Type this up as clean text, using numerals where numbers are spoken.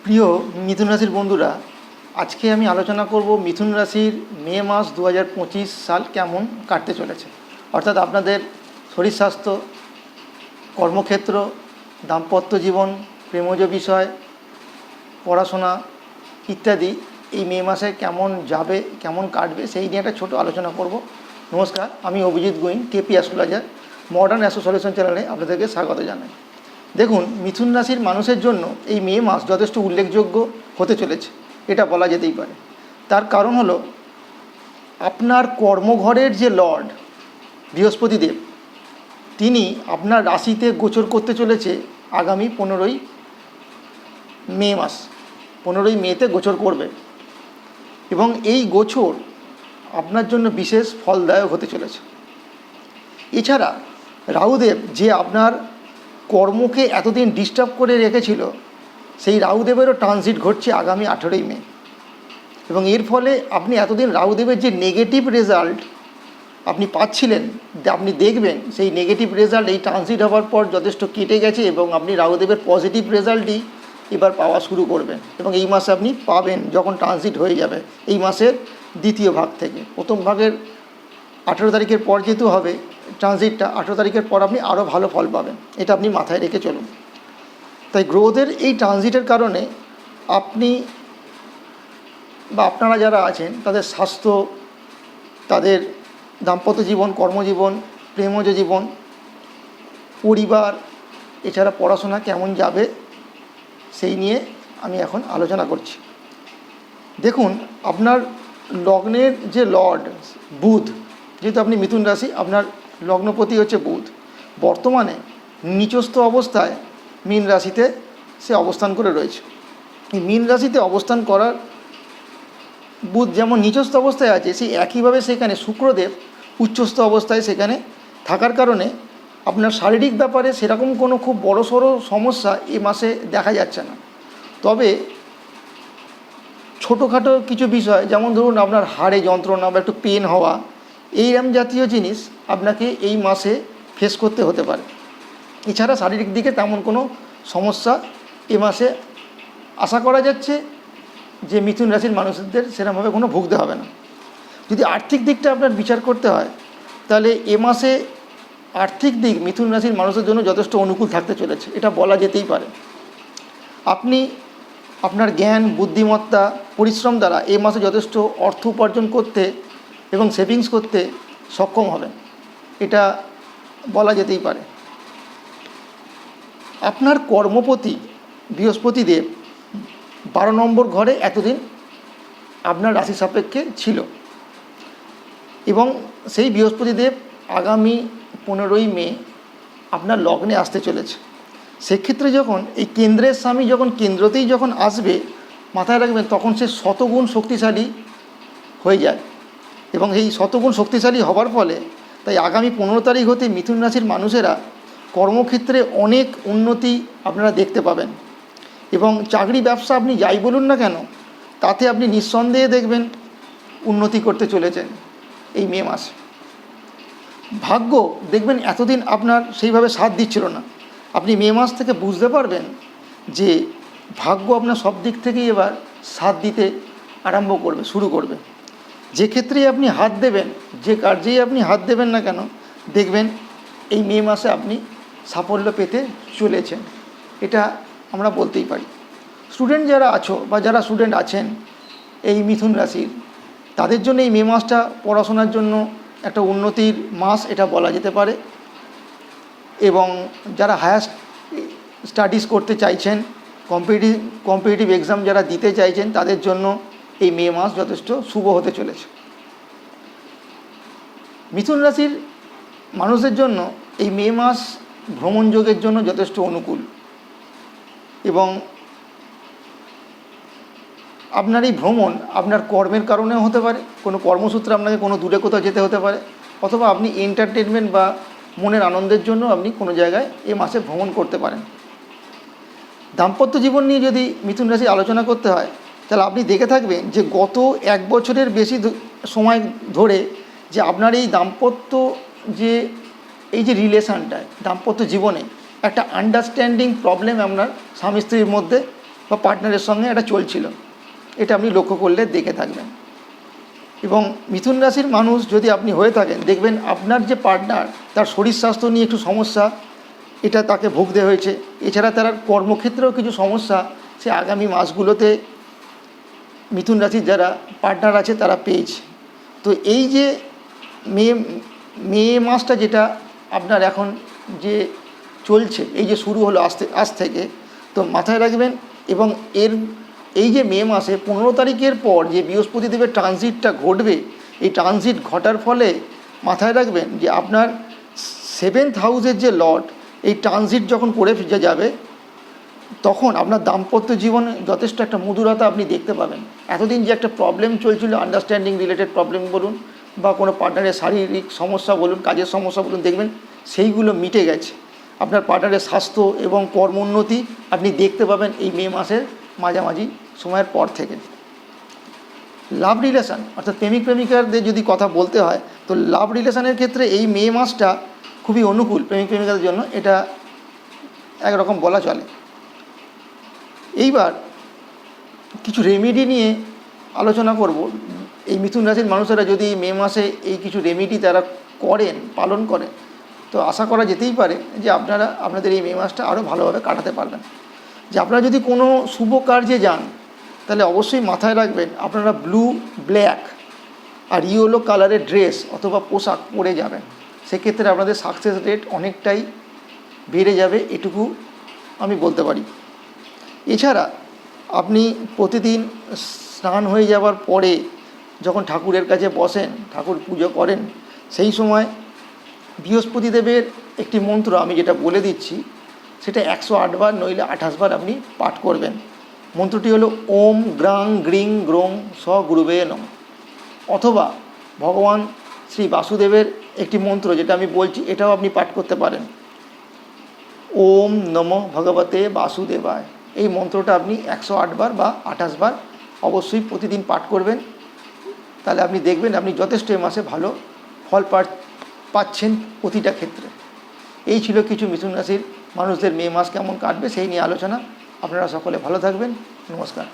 প্রিয় মিথুন রাশির বন্ধুরা, আজকে আমি আলোচনা করব মিথুন রাশির মে মাস 2025 সাল কেমন কাটতে চলেছে। অর্থাৎ আপনাদের শরীর স্বাস্থ্য, কর্মক্ষেত্র, দাম্পত্য জীবন, প্রেমজ বিষয়, পড়াশোনা ইত্যাদি এই মে মাসে কেমন যাবে, কেমন কাটবে সেই নিয়ে একটা ছোটো আলোচনা করব। নমস্কার, আমি Abhijit Gwyn, KP astrologer, modern astro solution চ্যানেলে আপনাদেরকে স্বাগত জানাই। দেখুন, মিথুন রাশির মানুষের জন্য এই মে মাস যথেষ্ট উল্লেখযোগ্য হতে চলেছে, এটা বলা যেতেই পারে। তার কারণ হলো আপনার কর্মঘরের যে লর্ড বৃহস্পতিদেব, তিনি আপনার রাশিতে গোচর করতে চলেছে আগামী 15ই মে মাস। 15ই মেতে গোচর করবে এবং এই গোচর আপনার জন্য বিশেষ ফলদায়ক হতে চলেছে। এছাড়া রাহুদেব, যে আপনার কর্মকে এতদিন ডিস্টার্ব করে রেখেছিল, সেই রাহুদেবেরও ট্রানজিট ঘটছে আগামী 18ই মে। এবং এর ফলে আপনি এতদিন রাহুদেবের যে নেগেটিভ রেজাল্ট আপনি পাচ্ছিলেন, আপনি দেখবেন সেই নেগেটিভ রেজাল্ট এই ট্রানজিট হওয়ার পর যথেষ্ট কেটে গেছে এবং আপনি রাহুদেবের পজিটিভ রেজাল্টই এবার পাওয়া শুরু করবেন। এবং এই মাসে আপনি পাবেন যখন ট্রানজিট হয়ে যাবে, এই মাসের দ্বিতীয় ভাগ থেকে। প্রথম ভাগের 18 তারিখের পর যেহেতু হবে ট্রানজিটটা, 18 তারিখের পর আপনি আরও ভালো ফল পাবেন, এটা আপনি মাথায় রেখে চলুন। তাই গ্রহদের এই ট্রানজিটের কারণে আপনি বা আপনারা যারা আছেন তাদের স্বাস্থ্য, তাদের দাম্পত্য জীবন, কর্মজীবন, প্রেমজ জীবন, পরিবার, এছাড়া পড়াশোনা কেমন যাবে সেই নিয়ে আমি এখন আলোচনা করছি। দেখুন, আপনার লগ্নের যে লর্ড বুধ, যেহেতু আপনি মিথুন রাশি, আপনার লগ্নপতি হচ্ছে বুধ, বর্তমানে নিচস্থ অবস্থায় মীন রাশিতে সে অবস্থান করে রয়েছে। এই মীন রাশিতে অবস্থান করার বুধ যেমন নিচস্থ অবস্থায় আছে, সেই একইভাবে সেখানে শুক্রদেব উচ্চস্থ অবস্থায় সেখানে থাকার কারণে আপনার শারীরিক ব্যাপারে সেরকম কোনো খুব বড়সড় সমস্যা এ মাসে দেখা যাচ্ছে না। তবে ছোটোখাটো কিছু বিষয়, যেমন ধরুন আপনার হাড়ে যন্ত্রণা বা একটু পেন হওয়া, এইরকম জাতীয় জিনিস আপনাকে এই মাসে ফেস করতে হতে পারে। এছাড়া শারীরিক দিকে তেমন কোনো সমস্যা এ মাসে আশা করা যাচ্ছে যে মিথুন রাশির মানুষদের সেরকমভাবে কোনো ভুগতে হবে না। যদি আর্থিক দিকটা আপনার বিচার করতে হয়, তাহলে এ মাসে আর্থিক দিক মিথুন রাশির মানুষের জন্য যথেষ্ট অনুকূল থাকতে চলেছে, এটা বলা যেতেই পারে। আপনি আপনার জ্ঞান, বুদ্ধিমত্তা, পরিশ্রম দ্বারা এই মাসে যথেষ্ট অর্থ উপার্জন করতে এবং সেভিংস করতে সক্ষম হবেন, এটা বলা যেতেই পারে। আপনার কর্মপতি বৃহস্পতিদেব 12 নম্বর ঘরে এতদিন আপনার রাশি সাপেক্ষে ছিল এবং সেই বৃহস্পতিদেব আগামী 15ই মে আপনার লগ্নে আসতে চলেছে। সেক্ষেত্রে যখন এই কেন্দ্রের স্বামী যখন কেন্দ্রতেই যখন আসবে, মাথায় রাখবেন তখন সে শতগুণ শক্তিশালী হয়ে যায় এবং এই শতগুণ শক্তিশালী হবার ফলে তাই আগামী 15 তারিখ হতে মিথুন রাশির মানুষেরা কর্মক্ষেত্রে অনেক উন্নতি আপনারা দেখতে পাবেন এবং চাকরি ব্যবসা আপনি যাই বলুন না কেন, তাতে আপনি নিঃসন্দেহে দেখবেন উন্নতি করতে চলেছেন এই মে মাসে। ভাগ্য দেখবেন এতদিন আপনার সেইভাবে সাথ দিচ্ছিল না, আপনি মে মাস থেকে বুঝতে পারবেন যে ভাগ্য আপনার সব দিক থেকেই এবার সাথ দিতে আরম্ভ করবে, শুরু করবে। যে ক্ষেত্রেই আপনি হাত দেবেন, যে কার্যেই আপনি হাত দেবেন না কেন, দেখবেন এই মে মাসে আপনি সাফল্য পেতে চলেছেন, এটা আমরা বলতেই পারি। স্টুডেন্ট যারা আছো বা যারা স্টুডেন্ট আছেন এই মিথুন রাশির, তাদের জন্য এই মে মাসটা পড়াশোনার জন্য একটা উন্নতির মাস, এটা বলা যেতে পারে। এবং যারা হায়ার স্টাডিজ করতে চাইছেন, কম্পিটিটিভ এক্সাম যারা দিতে চাইছেন, তাদের জন্য এই মে মাস যথেষ্ট শুভ হতে চলেছে। মিথুন রাশির মানুষের জন্য এই মে মাস ভ্রমণযোগের জন্য যথেষ্ট অনুকূল এবং আপনার এই ভ্রমণ আপনার কর্মের কারণেও হতে পারে, কোনো কর্মসূত্রে আপনাকে কোনো দূরে কোথাও যেতে হতে পারে, অথবা আপনি এন্টারটেনমেন্ট বা মনের আনন্দের জন্য আপনি কোনো জায়গায় এ মাসে ভ্রমণ করতে পারেন। দাম্পত্য জীবন নিয়ে যদি মিথুন রাশি আলোচনা করতে হয়, তাহলে আপনি দেখে থাকবেন যে গত 1 বছরের বেশি সময় ধরে যে আপনার এই দাম্পত্য যে এই যে রিলেশানটায়, দাম্পত্য জীবনে একটা আন্ডারস্ট্যান্ডিং প্রবলেম আপনার স্বামী স্ত্রীর মধ্যে বা পার্টনারের সঙ্গে এটা চলছিল, এটা আপনি লক্ষ্য করলে দেখে থাকবেন। এবং মিথুন রাশির মানুষ যদি আপনি হয়ে থাকেন, দেখবেন আপনার যে পার্টনার তার শরীর স্বাস্থ্য নিয়ে একটু সমস্যা, এটা তাকে ভুগতে হয়েছে। এছাড়া তার কর্মক্ষেত্রেও কিছু সমস্যা সে আগামী মাসগুলোতে মিথুন রাশির যারা পার্টনার আছে তারা পেয়েছে। তো এই যে মে মাসটা যেটা আপনার এখন যে চলছে, এই যে শুরু হলো আজ থেকে, তো মাথায় রাখবেন। এবং এই যে মে মাসে 15 তারিখের পর যে বৃহস্পতিদেবের ট্রানজিটটা ঘটবে, এই ট্রানজিট ঘটার ফলে মাথায় রাখবেন যে আপনার 7th হাউসের যে লর্ড, এই ট্রানজিট যখন করে ফিরে যাবে, তখন আপনার দাম্পত্য জীবনে যথেষ্ট একটা মধুরতা আপনি দেখতে পাবেন। এতদিন যে একটা প্রবলেম চলছিল, আন্ডারস্ট্যান্ডিং রিলেটেড প্রবলেম বলুন বা কোনো পার্টনারের শারীরিক সমস্যা বলুন, কাজের সমস্যা বলুন, দেখবেন সেইগুলো মিটে গেছে। আপনার পার্টনারের স্বাস্থ্য এবং কর্মোন্নতি আপনি দেখতে পাবেন এই মে মাসের মাঝামাঝি সময়ের পর থেকে। লাভ রিলেশান অর্থাৎ প্রেমিক প্রেমিকাদের যদি কথা বলতে হয়, তো লাভ রিলেশানের ক্ষেত্রে এই মে মাসটা খুবই অনুকূল প্রেমিক প্রেমিকাদের জন্য, এটা একরকম বলা চলে। এইবার কিছু রেমেডি নিয়ে আলোচনা করব। এই মিথুন রাশির মানুষেরা যদি মে মাসে এই কিছু রেমেডি তারা পালন করেন, তো আশা করা যেতেই পারে যে আপনারা আপনাদের এই মে মাসটা আরও ভালোভাবে কাটাতে পারবেন। যে আপনারা যদি কোনো শুভ কার্যে যান, তাহলে অবশ্যই মাথায় রাখবেন আপনারা ব্লু, ব্ল্যাক আর ইয়েলো কালারের ড্রেস অথবা পোশাক পরে যাবেন। সেক্ষেত্রে আপনাদের সাকসেস রেট অনেকটাই বেড়ে যাবে, এটুকু আমি বলতে পারি। এছাড়া আপনি প্রতিদিন স্নান হয়ে যাওয়ার পরে যখন ঠাকুরের কাছে বসেন, ঠাকুর পুজো করেন, সেই সময় বৃহস্পতিদেবের একটি মন্ত্র আমি যেটা বলে দিচ্ছি, সেটা 108 বার নইলে 28 বার আপনি পাঠ করবেন। মন্ত্রটি হলো ওম গ্রাং গ্রিং গ্রোং স গুরুবে নমঃ। অথবা ভগবান শ্রী বাসুদেবের একটি মন্ত্র যেটা আমি বলছি, এটাও আপনি পাঠ করতে পারেন, ওম নমঃ ভগবতে বাসুদেবায়। এই মন্ত্রটা আপনি 108 বার বা 28 বার অবশ্যই প্রতিদিন পাঠ করবেন। তাহলে আপনি দেখবেন আপনি যথেষ্ট এ মাসে ভালো ফল পাচ্ছেন প্রতিটা ক্ষেত্রে। এই ছিল কিছু মিথুন রাশির মানুষদের মে মাস কেমন কাটবে সেই নিয়ে আলোচনা। আপনারা সকলে ভালো থাকবেন। নমস্কার।